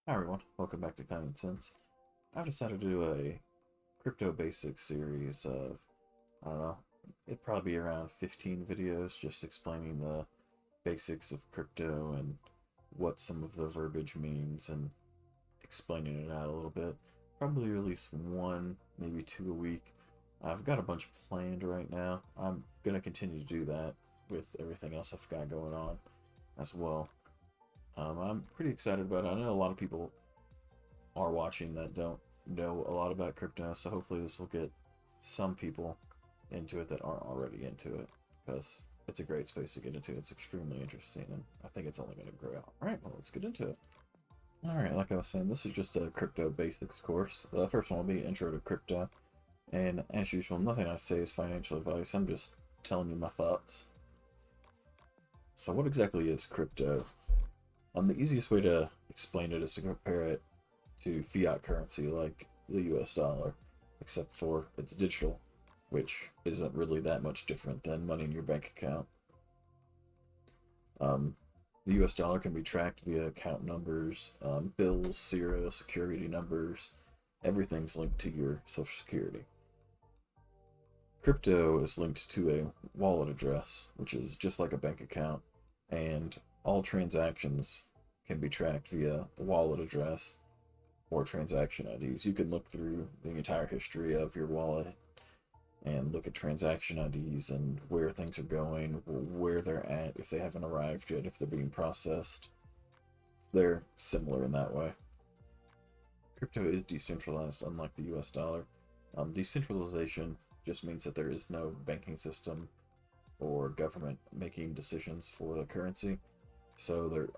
Hi everyone, welcome back to Common Sense. I've decided to do a crypto basics series of, I don't know, it'd probably be around 15 videos just explaining the basics of crypto and what some of the verbiage means and explaining it out a little bit. Probably release one, maybe two a week. I've got a bunch planned right now. I'm going to continue to do that with everything else I've got going on as well. I'm pretty excited about it. I know a lot of people are watching that don't know a lot about crypto, so hopefully this will get some people into it that aren't already into it, because it's a great space to get into. It's extremely interesting, and I think it's only going to grow out. Alright, well, let's get into it. Alright, like I was saying, this is just a crypto basics course. The first one will be Intro to Crypto, and as usual, nothing I say is financial advice. I'm just telling you my thoughts. So what exactly is crypto? The easiest way to explain it is to compare it to fiat currency like the US dollar, except for it's digital, which isn't really that much different than money in your bank account. Um, the US dollar can be tracked via account numbers, bills, serial security numbers. Everything's linked to your social security. Crypto is linked to a wallet address, which is just like a bank account, and all transactions can be tracked via the wallet address or transaction IDs. You can look through the entire history of your wallet and look at transaction IDs and where things are going, where they're at, if they haven't arrived yet, if they're being processed. They're similar in that way. Crypto is decentralized, unlike the US dollar. Decentralization just means that there is no banking system or government making decisions for the currency, so there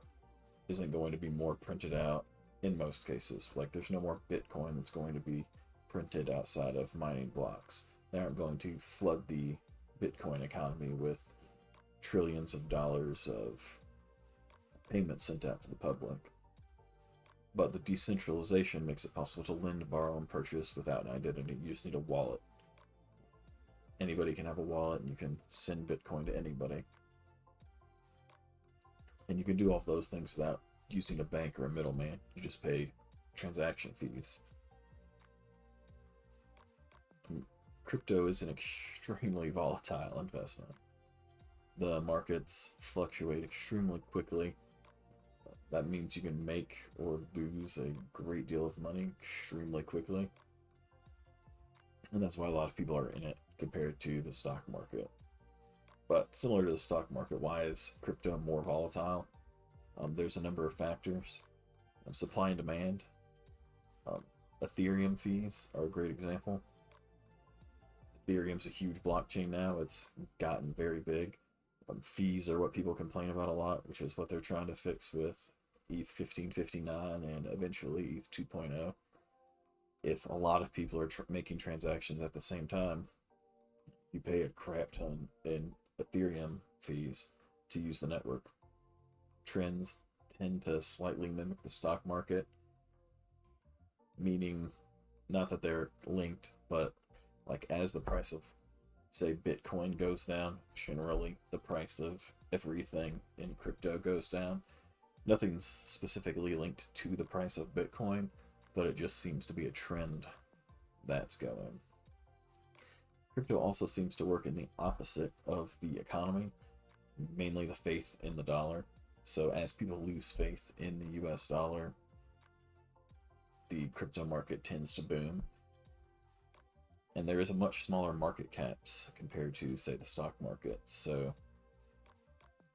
isn't going to be more printed out in most cases. Like, there's no more Bitcoin that's going to be printed outside of mining blocks. They aren't going to flood the Bitcoin economy with trillions of dollars of payments sent out to the public. But the decentralization makes it possible to lend, borrow, and purchase without an identity. You just need a wallet. Anybody can have a wallet, and you can send Bitcoin to anybody. And you can do all those things without using a bank or a middleman. You just pay transaction fees. Crypto is an extremely volatile investment. The markets fluctuate extremely quickly. That means you can make or lose a great deal of money extremely quickly. And that's why a lot of people are in it compared to the stock market. But similar to the stock market, why is crypto more volatile? There's a number of factors. Supply and demand. Ethereum fees are a great example. Ethereum's a huge blockchain now. It's gotten very big. Fees are what people complain about a lot, which is what they're trying to fix with ETH 1559 and eventually ETH 2.0. If a lot of people are making transactions at the same time, you pay a crap ton in Ethereum fees to use the network. Trends tend to slightly mimic the stock market, meaning not that they're linked, but like as the price of, say, Bitcoin goes down, generally the price of everything in crypto goes down. Nothing's specifically linked to the price of Bitcoin, but it just seems to be a trend that's going. Crypto also seems to work in the opposite of the economy, mainly the faith in the dollar. So as people lose faith in the US dollar, the crypto market tends to boom. And there is a much smaller market caps compared to, say, the stock market. So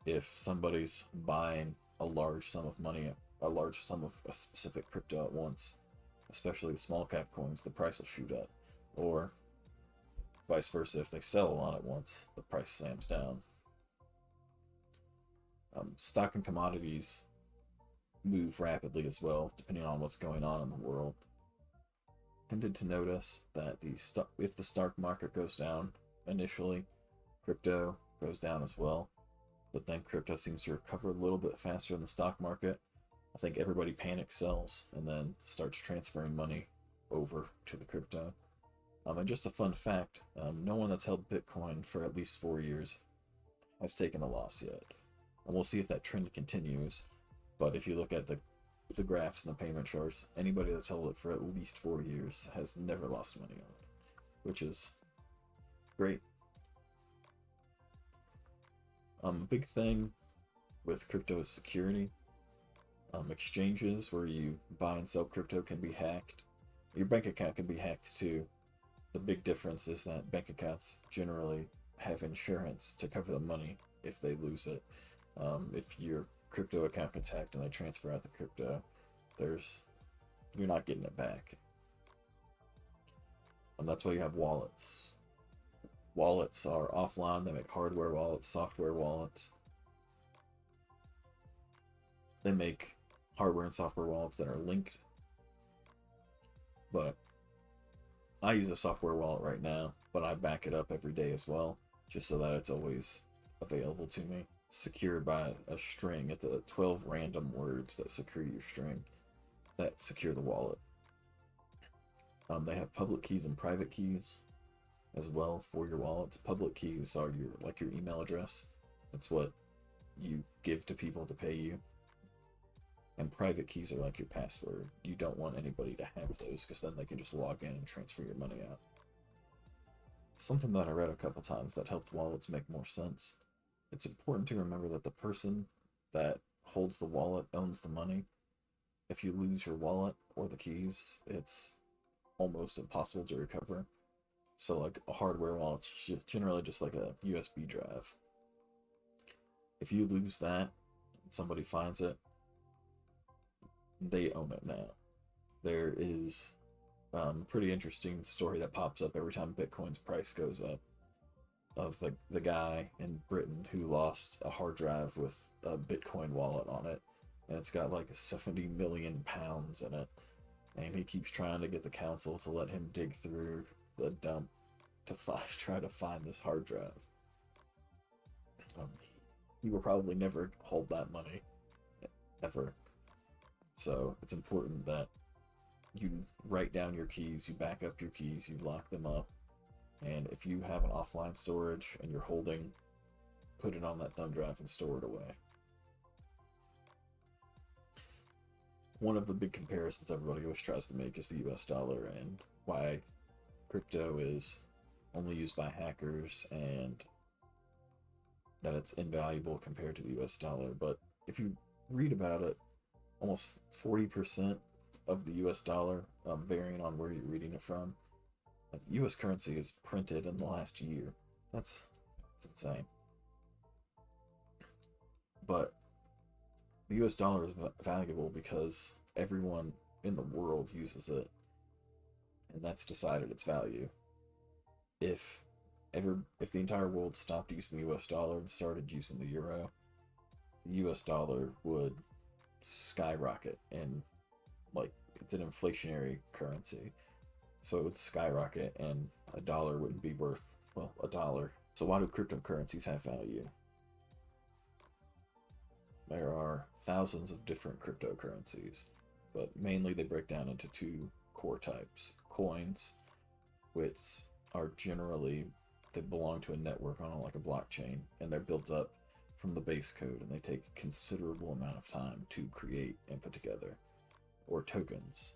if somebody's buying a large sum of money, a large sum of a specific crypto at once, especially small cap coins, the price will shoot up. Or vice versa, if they sell a lot at once, the price slams down. Stock and commodities move rapidly as well, depending on what's going on in the world. Tended to notice that if the stock market goes down initially, crypto goes down as well. But then crypto seems to recover a little bit faster than the stock market. I think everybody panic sells and then starts transferring money over to the crypto. And just a fun fact, no one that's held Bitcoin for at least 4 years has taken a loss yet. And we'll see if that trend continues. But if you look at the the graphs and the payment charts, anybody that's held it for at least 4 years has never lost money on it, which is great. A big thing with crypto is security. Exchanges where you buy and sell crypto can be hacked. Your bank account can be hacked too. The big difference is that bank accounts generally have insurance to cover the money if they lose it. If your crypto account gets hacked and they transfer out the crypto, you're not getting it back. And that's why you have wallets. Wallets are offline. They make hardware wallets, software wallets. They make hardware and software wallets that are linked. But I use a software wallet right now, but I back it up every day as well, just so that it's always available to me. Secured by a string. It's 12 random words that secure your string, that secure the wallet. They have public keys and private keys as well for your wallets. Public keys are your email address. That's what you give to people to pay you. And private keys are like your password. You don't want anybody to have those because then they can just log in and transfer your money out. Something that I read a couple times that helped wallets make more sense. It's important to remember that the person that holds the wallet owns the money. If you lose your wallet or the keys, it's almost impossible to recover. So like a hardware wallet's generally just like a USB drive. If you lose that and somebody finds it, they own it now. There is a pretty interesting story that pops up every time Bitcoin's price goes up, of the guy in Britain who lost a hard drive with a Bitcoin wallet on it, and it's got like 70 million pounds in it, and he keeps trying to get the council to let him dig through the dump to try to find this hard drive. He will probably never hold that money, ever. So it's important that you write down your keys, you back up your keys, you lock them up, and if you have an offline storage and you're holding, put it on that thumb drive and store it away. One of the big comparisons everybody always tries to make is the US dollar and why crypto is only used by hackers and that it's invaluable compared to the US dollar. But if you read about it, almost 40% of the US dollar, varying on where you're reading it from, US currency is printed in the last year. That's insane. But the US dollar is valuable because everyone in the world uses it, and that's decided its value. If the entire world stopped using the US dollar and started using the euro, the US dollar would skyrocket, and like it's an inflationary currency, so it would skyrocket and a dollar wouldn't be worth, well, a dollar. So why do cryptocurrencies have value? There are thousands of different cryptocurrencies, but mainly they break down into two core types. Coins, which are generally, they belong to a network on like a blockchain, and they're built up from the base code, and they take a considerable amount of time to create and put together. Or tokens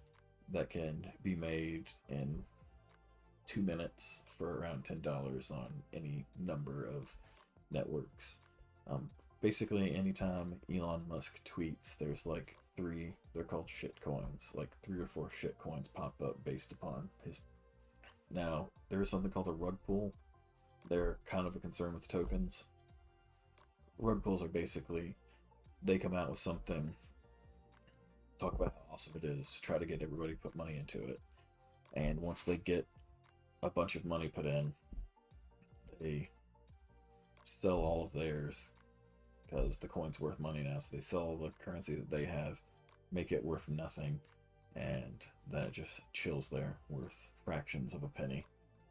that can be made in 2 minutes for around $10 on any number of networks. Basically, anytime Elon Musk tweets, there's like they're called shit coins, like 3 or 4 shit coins pop up based upon his. Now, there is something called a rug pull. They're kind of a concern with tokens. Rug pulls are basically, they come out with something, talk about how awesome it is, try to get everybody to put money into it, and once they get a bunch of money put in, they sell all of theirs because the coin's worth money now, so they sell all the currency that they have, make it worth nothing, and then it just chills there, worth fractions of a penny,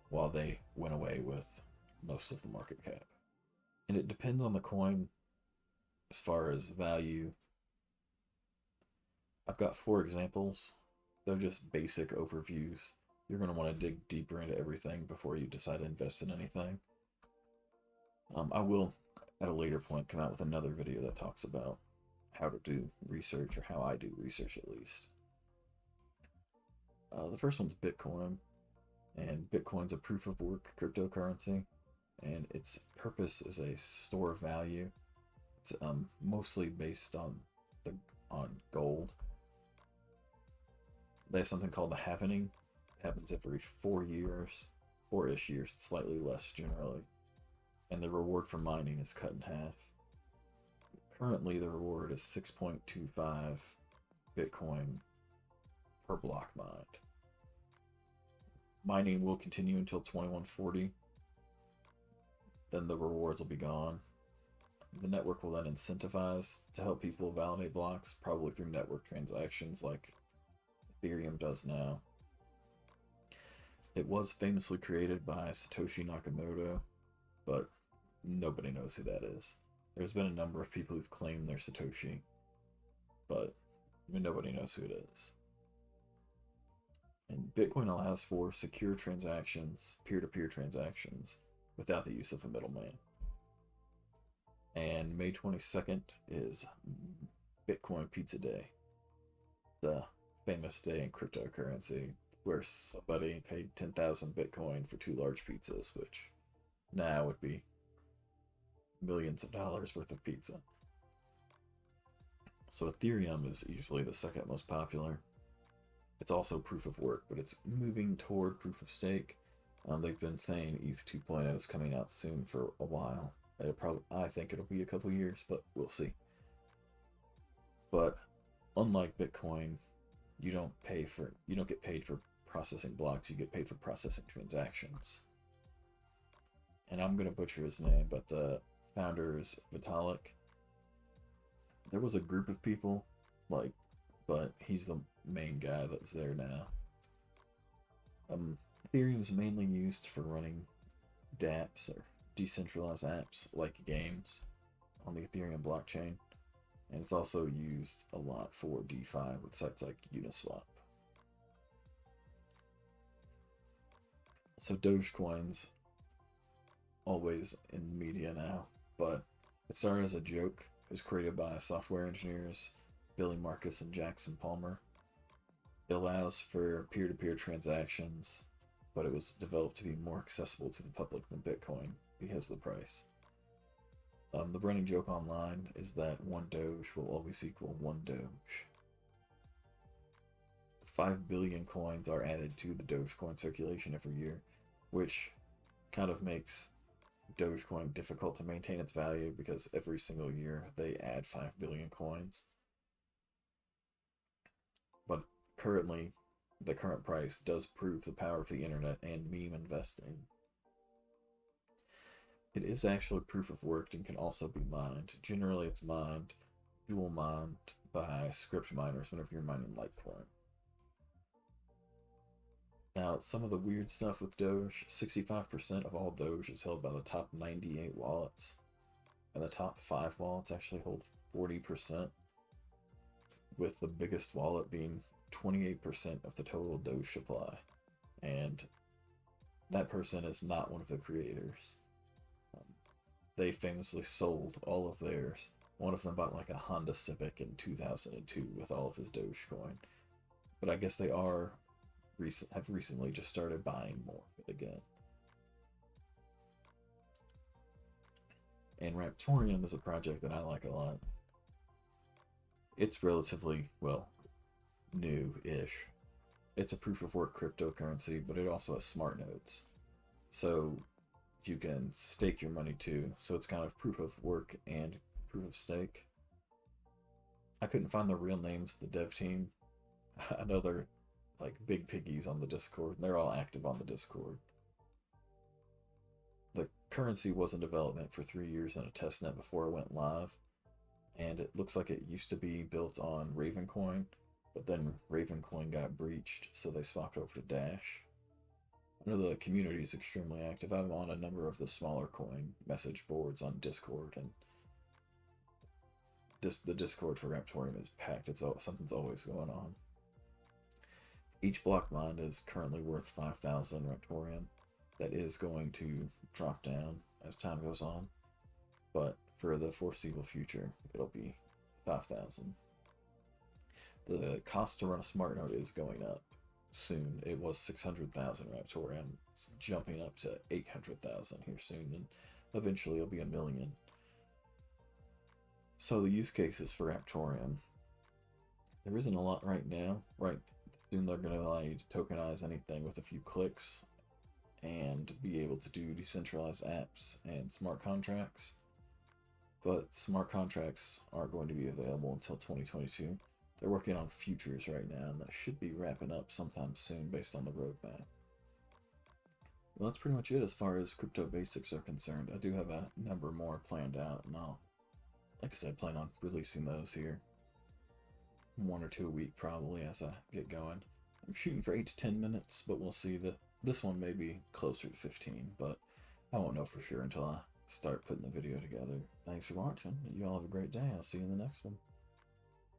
while they went away with most of the market cap. And it depends on the coin as far as value. I've got 4 examples. They're just basic overviews. You're going to want to dig deeper into everything before you decide to invest in anything. I will, at a later point, come out with another video that talks about how to do research, or how I do research at least. The first one's Bitcoin, and Bitcoin's a proof of work cryptocurrency, and its purpose is a store of value. It's mostly based on gold. They have something called the halvening. It happens every 4 years, 4-ish years, slightly less generally. And the reward for mining is cut in half. Currently, the reward is 6.25 Bitcoin per block mined. Mining will continue until 2140. Then the rewards will be gone. The network will then incentivize to help people validate blocks, probably through network transactions like Ethereum does now. It was famously created by Satoshi Nakamoto, but nobody knows who that is. There's been a number of people who've claimed they're Satoshi, but nobody knows who it is. And Bitcoin allows for secure transactions, peer-to-peer transactions, without the use of a middleman. And May 22nd is Bitcoin Pizza Day. The famous day in cryptocurrency where somebody paid 10,000 Bitcoin for 2 large pizzas, which now would be millions of dollars worth of pizza. So Ethereum is easily the second most popular. It's also proof of work, but it's moving toward proof of stake. They've been saying ETH 2.0 is coming out soon for a while. I think it'll be a couple years, but we'll see. But unlike Bitcoin, you don't get paid for processing blocks. You get paid for processing transactions. And I'm gonna butcher his name, but the founder is Vitalik. There was a group of people, but he's the main guy that's there now. Ethereum is mainly used for running dApps, or decentralized apps like games, on the Ethereum blockchain, and it's also used a lot for DeFi with sites like Uniswap. So Dogecoin's always in the media now, but it started as a joke. It was created by software engineers Billy Marcus and Jackson Palmer. It allows for peer-to-peer transactions, but it was developed to be more accessible to the public than Bitcoin because of the price. The running joke online is that 1 Doge will always equal 1 Doge. 5 billion coins are added to the Dogecoin circulation every year, which kind of makes Dogecoin difficult to maintain its value because every single year they add 5 billion coins. But currently, the current price does prove the power of the internet and meme investing. It is actually proof of work and can also be mined. Generally, it's dual mined by script miners whenever you're mining Litecoin. Now, some of the weird stuff with Doge, 65% of all Doge is held by the top 98 wallets, and the top 5 wallets actually hold 40%, with the biggest wallet being 28% of the total Doge supply, and that person is not one of the creators. They famously sold all of theirs. One of them bought like a Honda Civic in 2002 with all of his Dogecoin, but I guess they have recently just started buying more of it again. And Raptorium is a project that I like a lot. It's relatively, new-ish. It's a proof of work cryptocurrency, but it also has smart nodes. So you can stake your money too. So it's kind of proof of work and proof of stake. I couldn't find the real names of the dev team. I know they're like big piggies on the Discord. They're all active on the Discord. The currency was in development for 3 years in a testnet before it went live, and it looks like it used to be built on Ravencoin, but then Ravencoin got breached, so they swapped over to Dash. I know the community is extremely active. I'm on a number of the smaller coin message boards on Discord, and the Discord for Raptorium is packed. Something's always going on. Each block mined is currently worth 5,000 Raptorium. That is going to drop down as time goes on, but for the foreseeable future, it'll be 5,000. The cost to run a smart node is going up soon. It was 600,000 Raptorium. It's jumping up to 800,000 here soon, and eventually it'll be 1,000,000. So the use cases for Raptorium, there isn't a lot right now. Right, soon they're going to allow you to tokenize anything with a few clicks and be able to do decentralized apps and smart contracts. But smart contracts aren't going to be available until 2022. They're working on futures right now, and that should be wrapping up sometime soon based on the roadmap. Well, that's pretty much it as far as crypto basics are concerned. I do have a number more planned out, and I'll, like I said, plan on releasing those here. 1 or 2 a week probably as I get going. I'm shooting for 8 to 10 minutes, but we'll see. That this one may be closer to 15, but I won't know for sure until I start putting the video together. Thanks for watching. You all have a great day. I'll see you in the next one.